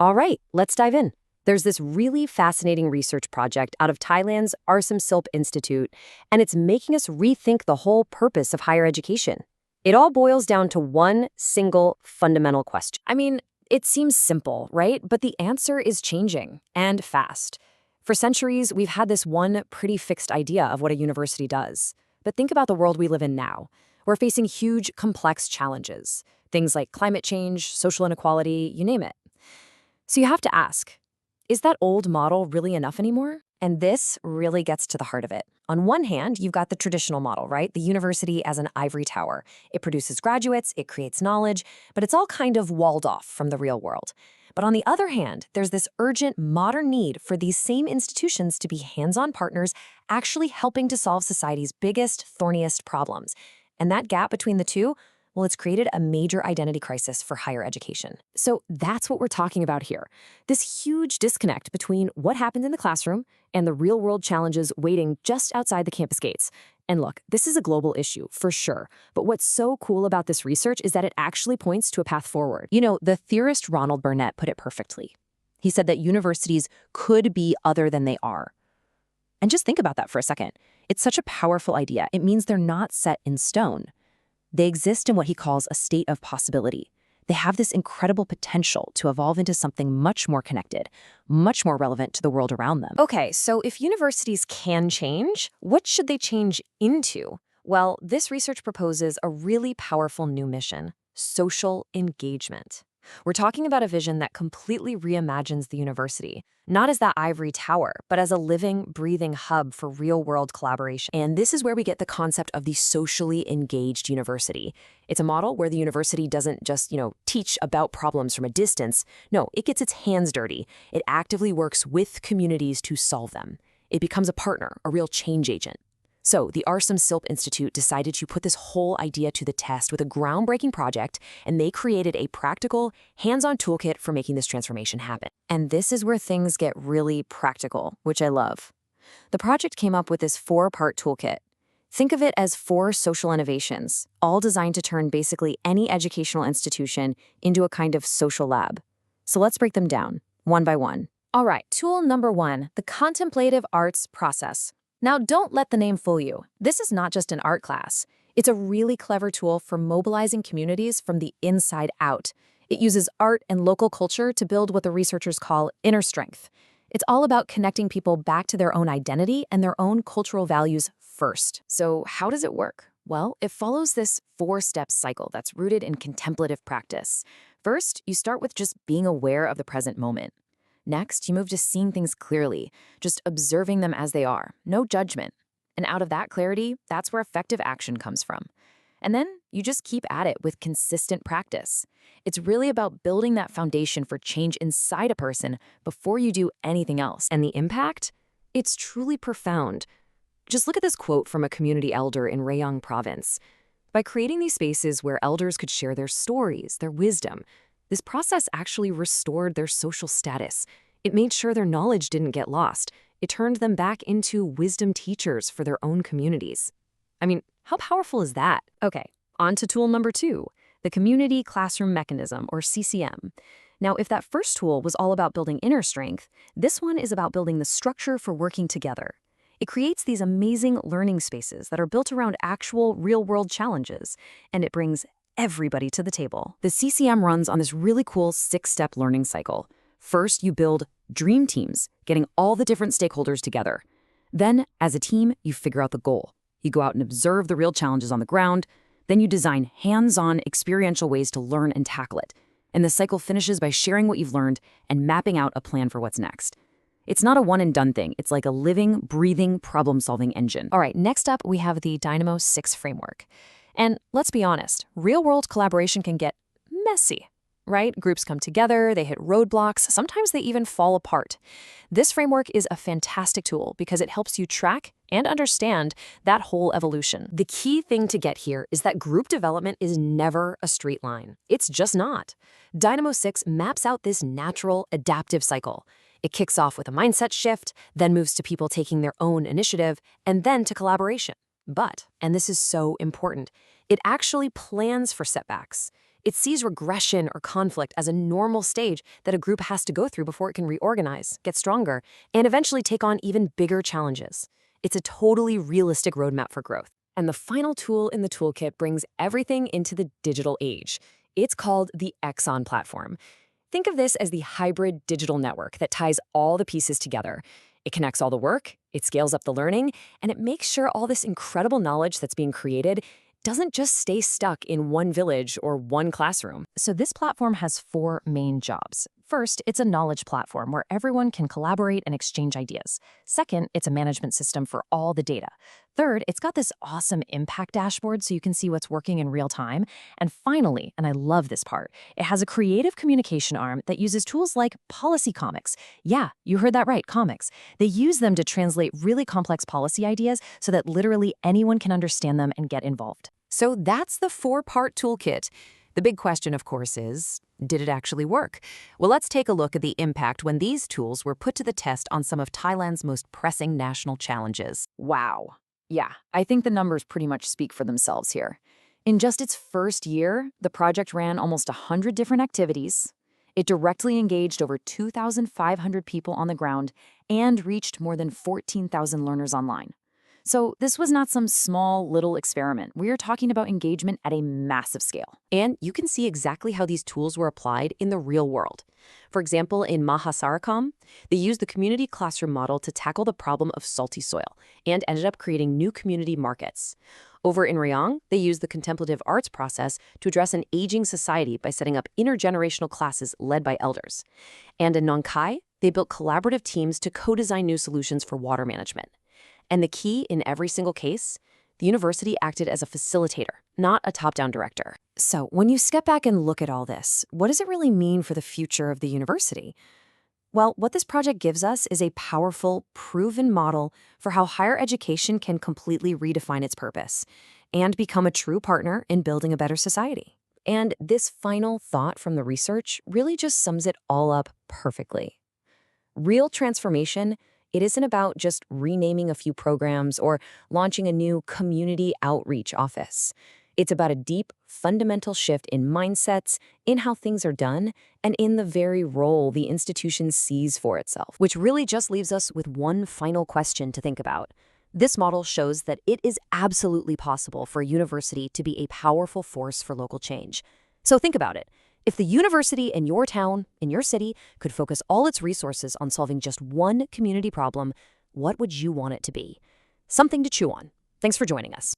All right, let's dive in. There's this really fascinating research project out of Thailand's Arsam Silp Institute, and it's making us rethink the whole purpose of higher education. It all boils down to one single fundamental question. I mean, it seems simple, right? But the answer is changing, and fast. For centuries, we've had this one pretty fixed idea of what a university does. But think about the world we live in now. We're facing huge, complex challenges. Things like climate change, social inequality, you name it. So you have to ask, is that old model really enough anymore? And this really gets to the heart of it. On one hand, you've got the traditional model, right? The university as an ivory tower. It produces graduates, it creates knowledge, but it's all kind of walled off from the real world. But on the other hand, there's this urgent modern need for these same institutions to be hands-on partners actually helping to solve society's biggest, thorniest problems. And that gap between the two, well, it's created a major identity crisis for higher education. So that's what we're talking about here. This huge disconnect between what happens in the classroom and the real-world challenges waiting just outside the campus gates. And look, this is a global issue, for sure. But what's so cool about this research is that it actually points to a path forward. You know, the theorist Ronald Burnett put it perfectly. He said that universities could be other than they are. And just think about that for a second. It's such a powerful idea. It means they're not set in stone. They exist in what he calls a state of possibility. They have this incredible potential to evolve into something much more connected, much more relevant to the world around them. Okay, so if universities can change, what should they change into? Well, this research proposes a really powerful new mission: social engagement. We're talking about a vision that completely reimagines the university, not as that ivory tower, but as a living, breathing hub for real-world collaboration. And this is where we get the concept of the socially engaged university. It's a model where the university doesn't just, teach about problems from a distance. No, it gets its hands dirty. It actively works with communities to solve them. It becomes a partner, a real change agent. So the Arsam Silp Institute decided to put this whole idea to the test with a groundbreaking project, and they created a practical, hands-on toolkit for making this transformation happen. And this is where things get really practical, which I love. The project came up with this 4-part toolkit. Think of it as 4 social innovations, all designed to turn basically any educational institution into a kind of social lab. So let's break them down, one by one. All right, tool number 1, the contemplative arts process. Now, don't let the name fool you. This is not just an art class. It's a really clever tool for mobilizing communities from the inside out. It uses art and local culture to build what the researchers call inner strength. It's all about connecting people back to their own identity and their own cultural values first. So how does it work? Well, it follows this 4-step cycle that's rooted in contemplative practice. First, you start with just being aware of the present moment. Next, you move to seeing things clearly, just observing them as they are, no judgment. And out of that clarity, that's where effective action comes from. And then you just keep at it with consistent practice. It's really about building that foundation for change inside a person before you do anything else. And the impact? It's truly profound. Just look at this quote from a community elder in Rayong province. By creating these spaces where elders could share their stories, their wisdom, this process actually restored their social status. It made sure their knowledge didn't get lost. It turned them back into wisdom teachers for their own communities. I mean, how powerful is that? Okay, on to tool number 2, the Community Classroom Mechanism, or CCM. Now, if that first tool was all about building inner strength, this one is about building the structure for working together. It creates these amazing learning spaces that are built around actual real-world challenges, and it brings everybody to the table. The CCM runs on this really cool 6-step learning cycle. First, you build dream teams, getting all the different stakeholders together. Then, as a team, you figure out the goal. You go out and observe the real challenges on the ground. Then you design hands-on, experiential ways to learn and tackle it. And the cycle finishes by sharing what you've learned and mapping out a plan for what's next. It's not a one-and-done thing. It's like a living, breathing, problem-solving engine. All right, next up, we have the Dynamo 6 framework. And let's be honest, real-world collaboration can get messy, right? Groups come together, they hit roadblocks, sometimes they even fall apart. This framework is a fantastic tool because it helps you track and understand that whole evolution. The key thing to get here is that group development is never a straight line. It's just not. Dynamo 6 maps out this natural, adaptive cycle. It kicks off with a mindset shift, then moves to people taking their own initiative, and then to collaboration. But, and this is so important, it actually plans for setbacks. It sees regression or conflict as a normal stage that a group has to go through before it can reorganize, get stronger, and eventually take on even bigger challenges. It's a totally realistic roadmap for growth. And the final tool in the toolkit brings everything into the digital age. It's called the Exxon platform. Think of this as the hybrid digital network that ties all the pieces together. It connects all the work, it scales up the learning, and it makes sure all this incredible knowledge that's being created doesn't just stay stuck in one village or one classroom. So this platform has 4 main jobs. First, it's a knowledge platform where everyone can collaborate and exchange ideas. Second, it's a management system for all the data. Third, it's got this awesome impact dashboard so you can see what's working in real time. And finally, and I love this part, it has a creative communication arm that uses tools like policy comics. Yeah, you heard that right, comics. They use them to translate really complex policy ideas so that literally anyone can understand them and get involved. So that's the 4-part toolkit. The big question, of course, is, did it actually work? Well, let's take a look at the impact when these tools were put to the test on some of Thailand's most pressing national challenges. Wow. Yeah, I think the numbers pretty much speak for themselves here. In just its first year, the project ran almost 100 different activities. It directly engaged over 2,500 people on the ground and reached more than 14,000 learners online. So this was not some small little experiment. We are talking about engagement at a massive scale. And you can see exactly how these tools were applied in the real world. For example, in Maha, Sarakham, they used the community classroom model to tackle the problem of salty soil and ended up creating new community markets. Over in Rayong, they used the contemplative arts process to address an aging society by setting up intergenerational classes led by elders. And in Nong, Khai, they built collaborative teams to co-design new solutions for water management. And the key in every single case, the university acted as a facilitator, not a top-down director. So when you step back and look at all this, what does it really mean for the future of the university? Well, what this project gives us is a powerful, proven model for how higher education can completely redefine its purpose and become a true partner in building a better society. And this final thought from the research really just sums it all up perfectly. Real transformation, it isn't about just renaming a few programs or launching a new community outreach office. It's about a deep, fundamental shift in mindsets, in how things are done, and in the very role the institution sees for itself, which really just leaves us with one final question to think about. This model shows that it is absolutely possible for a university to be a powerful force for local change. So think about it. If the university in your town, in your city, could focus all its resources on solving just one community problem, what would you want it to be? Something to chew on. Thanks for joining us.